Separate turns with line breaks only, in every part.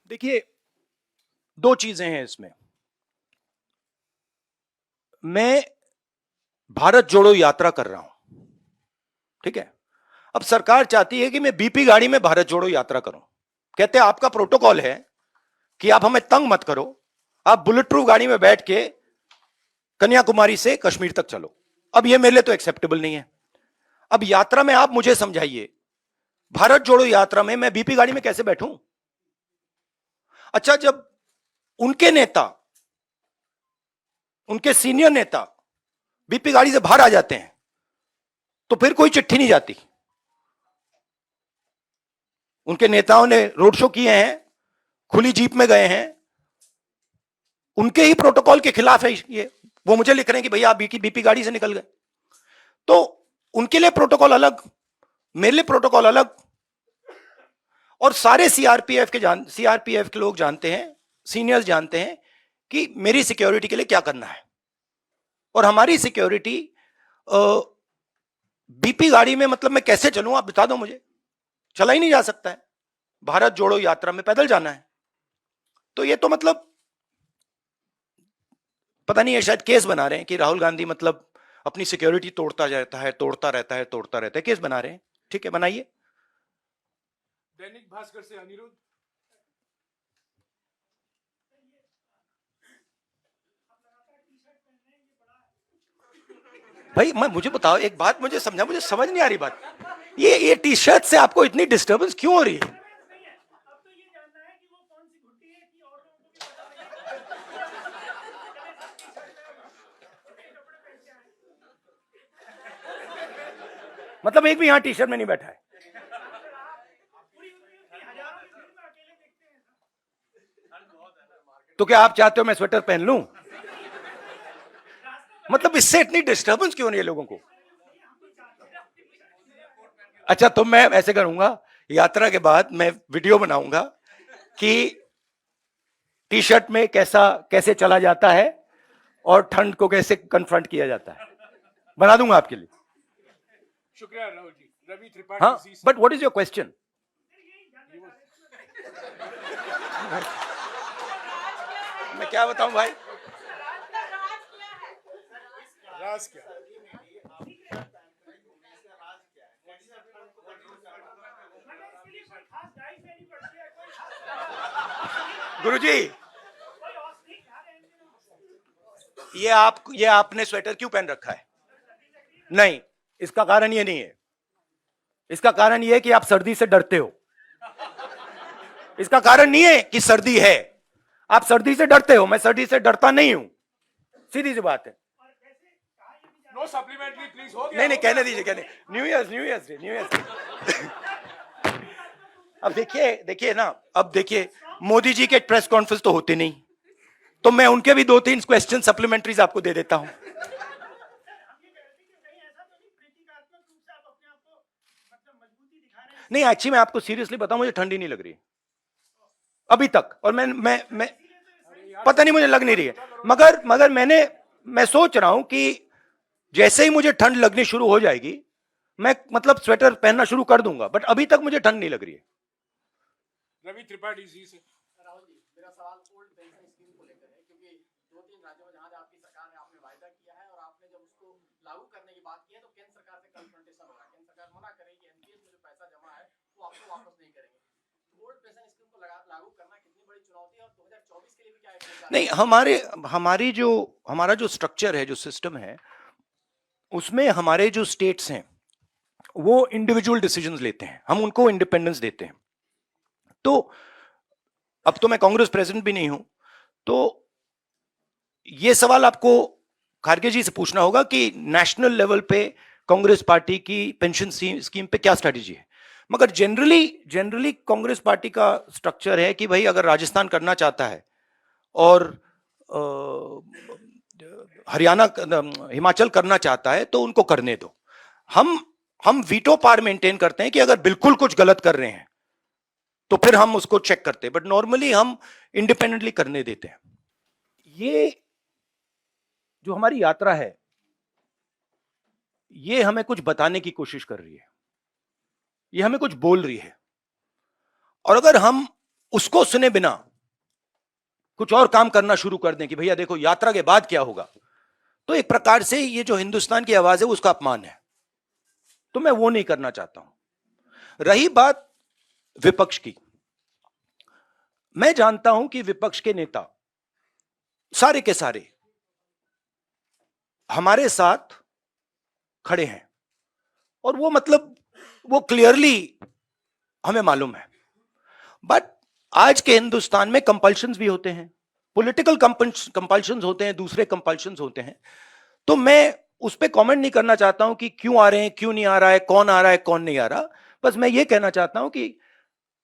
देखिए, दो चीजें हैं इसमें। मैं भारत जोड़ो यात्रा कर रहा हूं, ठीक है। अब सरकार चाहती है कि मैं बीपी गाड़ी में भारत जोड़ो यात्रा करूं। कहते हैं आपका प्रोटोकॉल है कि आप हमें तंग मत करो, आप बुलेट प्रूफ गाड़ी में बैठ के कन्याकुमारी से कश्मीर तक चलो। अब यह मेरे लिए तो एक्सेप्टेबल नहीं है। अब यात्रा में आप मुझे समझाइए, भारत जोड़ो यात्रा में मैं बीपी गाड़ी में कैसे बैठूं? अच्छा, जब उनके नेता, उनके सीनियर नेता बीपी गाड़ी से बाहर आ जाते हैं तो फिर कोई चिट्ठी नहीं जाती। उनके नेताओं ने रोड शो किए हैं, खुली जीप में गए हैं, उनके ही प्रोटोकॉल के खिलाफ है ये। वो मुझे लिख रहे हैं कि भैया आप बीपी गाड़ी से निकल गए। तो उनके लिए प्रोटोकॉल अलग, मेरे लिए प्रोटोकॉल अलग। और सारे सीआरपीएफ के लोग जानते हैं, सीनियर्स जानते हैं कि मेरी सिक्योरिटी के लिए क्या करना है। और हमारी सिक्योरिटी बीपी गाड़ी में, मतलब मैं कैसे चलूं आप बता दो मुझे। चला ही नहीं जा सकता है। भारत जोड़ो यात्रा में पैदल जाना है। तो ये तो मतलब पता नहीं है, शायद केस बना रहे हैं कि राहुल गांधी मतलब अपनी सिक्योरिटी तोड़ता रहता है, तोड़ता रहता है, तोड़ता रहता है। केस बना रहे हैं, ठीक है, बनाइए।
दैनिक भास्कर से अनिरुद्ध।
भाई मुझे बताओ एक बात, मुझे समझा, मुझे समझ नहीं आ रही बात। ये टी शर्ट से आपको इतनी डिस्टर्बेंस क्यों हो रही है? मतलब एक भी यहां टी शर्ट में नहीं बैठा है? तो क्या आप चाहते हो मैं स्वेटर पहन लूं? मतलब इससे इतनी डिस्टर्बेंस क्यों नहीं है लोगों को? अच्छा, तो मैं ऐसे करूंगा, यात्रा के बाद मैं वीडियो बनाऊंगा कि टी शर्ट में कैसे चला जाता है और ठंड को कैसे कन्फ्रंट किया जाता है। बना दूंगा आपके लिए।
शुक्रिया राहुल जी। रवि त्रिपाठी।
हाँ, but what is your question? मैं क्या बताऊं भाई?
राज क्या?
गुरुजी, ये आपने स्वेटर क्यों पहन रखा है? नहीं, इसका कारण ये नहीं है। इसका कारण ये है कि आप सर्दी से डरते हो। इसका कारण नहीं है कि सर्दी है, आप सर्दी से डरते हो। मैं सर्दी से डरता नहीं हूं, सीधी सी बात है।
नो सप्लीमेंट्री प्लीज, हो गया।
नहीं, कहने दीजिए, कहने। न्यू ईयर अब देखिए ना, अब देखिए, मोदी जी के प्रेस कॉन्फ्रेंस तो होते नहीं, तो मैं उनके भी 2-3 क्वेश्चन सप्लीमेंट्रीज आपको दे देता हूं। नहीं, एक्चुअली मैं आपको सीरियसली बताऊं, मुझे ठंडी नहीं लग रही अभी तक। और मैं पता नहीं, मुझे लग नहीं रही है। मगर मैं सोच रहा हूं कि जैसे ही मुझे ठंड लगनी शुरू हो जाएगी, मैं मतलब स्वेटर पहनना शुरू कर दूंगा। बट अभी तक मुझे ठंड नहीं लग रही है।
रवि त्रिपाठी जी से।
राहुल जी, मेरा सवाल ओल्ड पेंशन स्कीम को लेकर है, क्योंकि 2-3 राज्यों में जहां आपकी सरकार है, आपने वायदा किया है और आपने जब उसको लागू करने की बात की है तो केंद्र सरकार से कन्फ्रंटेशन हो रहा है। केंद्र सरकार मना करेगी कि एनपीएस में जो पैसा जमा है वो आपको वापस नहीं करेंगे। ओल्ड पेंशन स्कीम को लागू करना कितनी बड़ी चुनौती है और 2024 के लिए भी क्या है?
नहीं, हमारा जो स्ट्रक्चर है, जो सिस्टम है, उसमें हमारे जो स्टेट्स हैं वो इंडिविजुअल डिसीजंस लेते हैं, हम उनको इंडिपेंडेंस देते हैं। तो अब तो मैं कांग्रेस प्रेसिडेंट भी नहीं हूं, तो यह सवाल आपको खारगे जी से पूछना होगा कि नेशनल लेवल पे कांग्रेस पार्टी की पेंशन स्कीम पे क्या स्ट्रेटजी है। मगर जनरली कांग्रेस पार्टी का स्ट्रक्चर है कि भाई अगर राजस्थान करना चाहता है और हरियाणा, हिमाचल करना चाहता है तो उनको करने दो। हम वीटो पावर मेंटेन करते हैं कि अगर बिल्कुल कुछ गलत कर रहे हैं तो फिर हम उसको चेक करते हैं, बट नॉर्मली हम इंडिपेंडेंटली करने देते हैं। ये जो हमारी यात्रा है, ये हमें कुछ बताने की कोशिश कर रही है, ये हमें कुछ बोल रही है। और अगर हम उसको सुने बिना कुछ और काम करना शुरू कर दें कि भैया देखो यात्रा के बाद क्या होगा, तो एक प्रकार से ये जो हिंदुस्तान की आवाज है उसका अपमान है। तो मैं वो नहीं करना चाहता हूं। रही बात विपक्ष की, मैं जानता हूं कि विपक्ष के नेता सारे के सारे हमारे साथ खड़े हैं, और वो मतलब वो क्लियरली हमें मालूम है। बट आज के हिंदुस्तान में कंपल्शंस भी होते हैं, पॉलिटिकल कंपल्शंस होते हैं, दूसरे कंपल्शंस होते हैं। तो मैं उस पर कमेंट नहीं करना चाहता हूं कि क्यों आ रहे हैं, क्यों नहीं आ रहा है, कौन आ रहा है, कौन नहीं आ रहा। बस मैं ये कहना चाहता हूं कि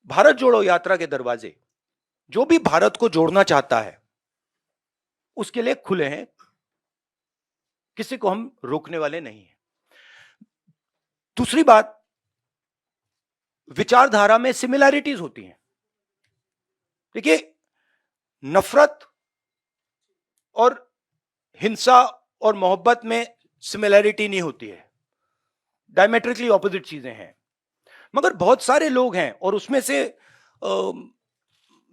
भारत जोड़ो यात्रा के दरवाजे जो भी भारत को जोड़ना चाहता है उसके लिए खुले हैं, किसी को हम रोकने वाले नहीं हैं। दूसरी बात, विचारधारा में सिमिलैरिटीज होती हैं। देखिए, नफरत और हिंसा और मोहब्बत में सिमिलैरिटी नहीं होती है, डायमेट्रिकली ऑपोजिट चीजें हैं। मगर बहुत सारे लोग हैं, और उसमें से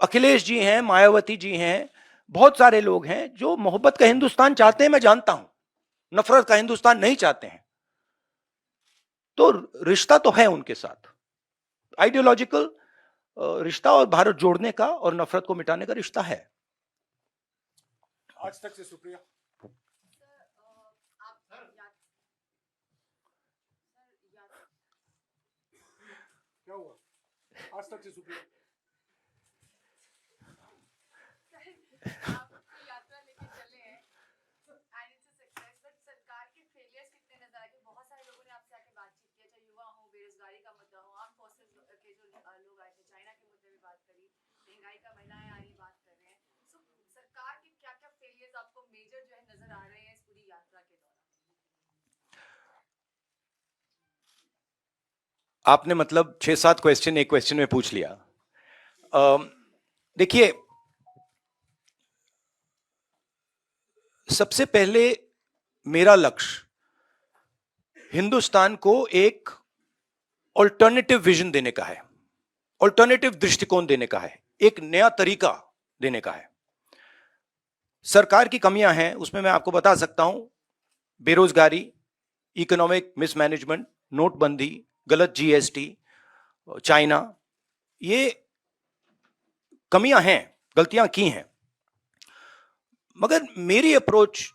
अखिलेश जी हैं, मायावती जी हैं, बहुत सारे लोग हैं जो मोहब्बत का हिंदुस्तान चाहते हैं, मैं जानता हूं, नफरत का हिंदुस्तान नहीं चाहते हैं। तो रिश्ता तो है उनके साथ, आइडियोलॉजिकल रिश्ता और भारत जोड़ने का और नफरत को मिटाने का रिश्ता है।
आज तक से शुक्रिया। क्या हुआ? आज तक से शुक्रिया।
यात्रा लेके चले हैं and it's a success, but सरकार के फेलियर्स कितने नजर आए? बहुत सारे लोगों ने आपसे आके बातचीत की, चाहे युवा हो, बेरोजगारी का मुद्दा हो, आर्म फोर्सेस के जो लोग आए थे, चाइना के मुद्दे पे बात करी, महंगाई का, महिलाएं आ रही बात कर रहे हैं। सो सरकार के क्या क्या फेलियर्स आपको मेजर जो है नजर आ रहे हैं इस पूरी यात्रा के दौरान?
आपने मतलब 6-7 क्वेश्चन एक क्वेश्चन में पूछ लिया। देखिए, सबसे पहले मेरा लक्ष्य हिंदुस्तान को एक ऑल्टरनेटिव विजन देने का है, ऑल्टरनेटिव दृष्टिकोण देने का है, एक नया तरीका देने का है। सरकार की कमियां हैं, उसमें मैं आपको बता सकता हूं, बेरोजगारी, इकोनॉमिक मिसमैनेजमेंट, नोटबंदी, गलत जीएसटी, चाइना, ये कमियां हैं, गलतियां की हैं। मगर मेरी अप्रोच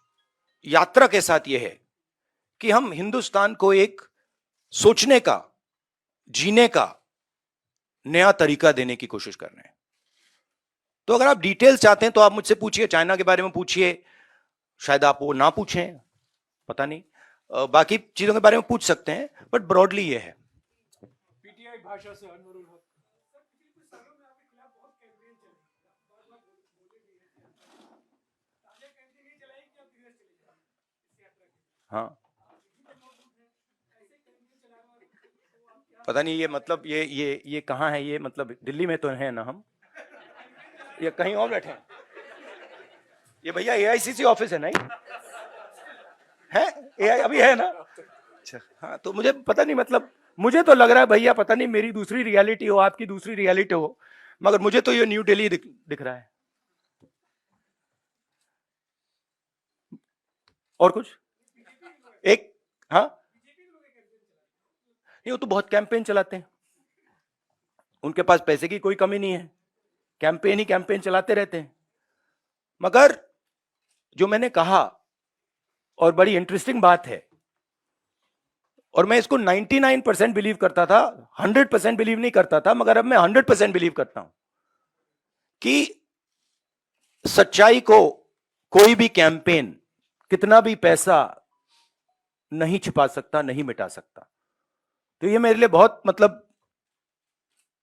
यात्रा के साथ यह है कि हम हिंदुस्तान को एक सोचने का, जीने का नया तरीका देने की कोशिश कर रहे हैं। तो अगर आप डिटेल्स चाहते हैं तो आप मुझसे पूछिए, चाइना के बारे में पूछिए, शायद आप वो ना पूछें, पता नहीं, बाकी चीजों के बारे में पूछ सकते हैं, बट ब्रॉडली ये है।
पीटीआई भाषा से अनवरुल हक।
हाँ, पता नहीं ये मतलब ये कहाँ है, ये मतलब दिल्ली में तो है ना हम, ये कहीं और बैठे हैं? ये भैया एआईसीसी ऑफिस है ना, है एआई अभी है ना? अच्छा, हाँ, तो मुझे पता नहीं, मतलब मुझे तो लग रहा है भैया, पता नहीं मेरी दूसरी रियलिटी हो, आपकी दूसरी रियलिटी हो, मगर मुझे तो ये न्यू दिल्ली दिख रहा है। और कुछ एक, हाँ, ये वो तो बहुत कैंपेन चलाते हैं, उनके पास पैसे की कोई कमी नहीं है, कैंपेन ही कैंपेन चलाते रहते हैं। मगर जो मैंने कहा, और बड़ी इंटरेस्टिंग बात है, और मैं इसको 99% बिलीव करता था, 100% बिलीव नहीं करता था, मगर अब मैं 100% बिलीव करता हूं कि सच्चाई को कोई भी कैंपेन, कितना भी पैसा नहीं छिपा सकता, नहीं मिटा सकता। तो ये मेरे लिए बहुत मतलब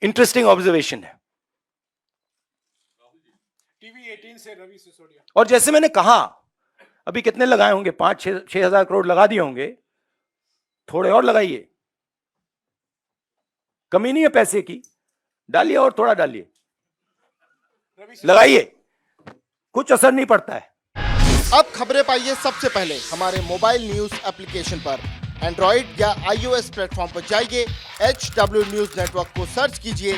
इंटरेस्टिंग ऑब्जर्वेशन है।
टीवी 18 से रवि सिसोदिया।
और जैसे मैंने कहा, अभी कितने लगाए होंगे, 5-6 हजार करोड़ लगा दिए होंगे, थोड़े और लगाइए, कमी नहीं है पैसे की, डालिए और थोड़ा डालिए, लगाइए, कुछ असर नहीं पड़ता है।
अब खबरें पाइए सबसे पहले हमारे मोबाइल न्यूज एप्लीकेशन पर। एंड्रॉइड या iOS प्लेटफॉर्म पर जाइए, HW न्यूज नेटवर्क को सर्च कीजिए,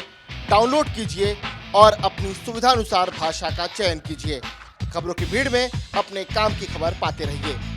डाउनलोड कीजिए और अपनी सुविधानुसार भाषा का चयन कीजिए। खबरों की भीड़ में अपने काम की खबर पाते रहिए।